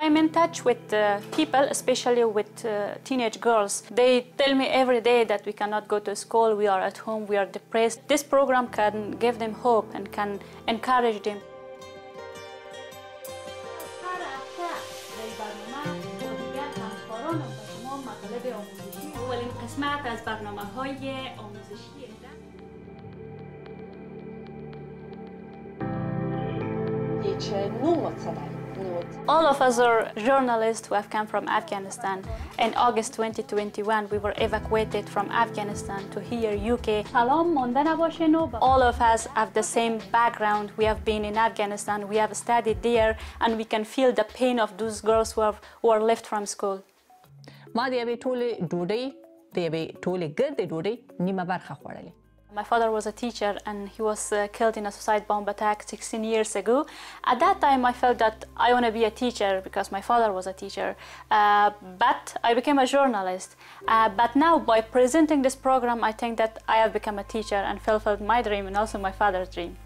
I'm in touch with people, especially with teenage girls. They tell me every day that we cannot go to school, we are at home, we are depressed. This program can give them hope and can encourage them. All of us are journalists who have come from Afghanistan. In August 2021, we were evacuated from Afghanistan to here, UK. All of us have the same background. We have been in Afghanistan, we have studied there, and we can feel the pain of those girls who are left from school. My father was a teacher and he was killed in a suicide bomb attack 16 years ago. At that time I felt that I want to be a teacher because my father was a teacher. But I became a journalist. But now by presenting this program I think that I have become a teacher and fulfilled my dream and also my father's dream.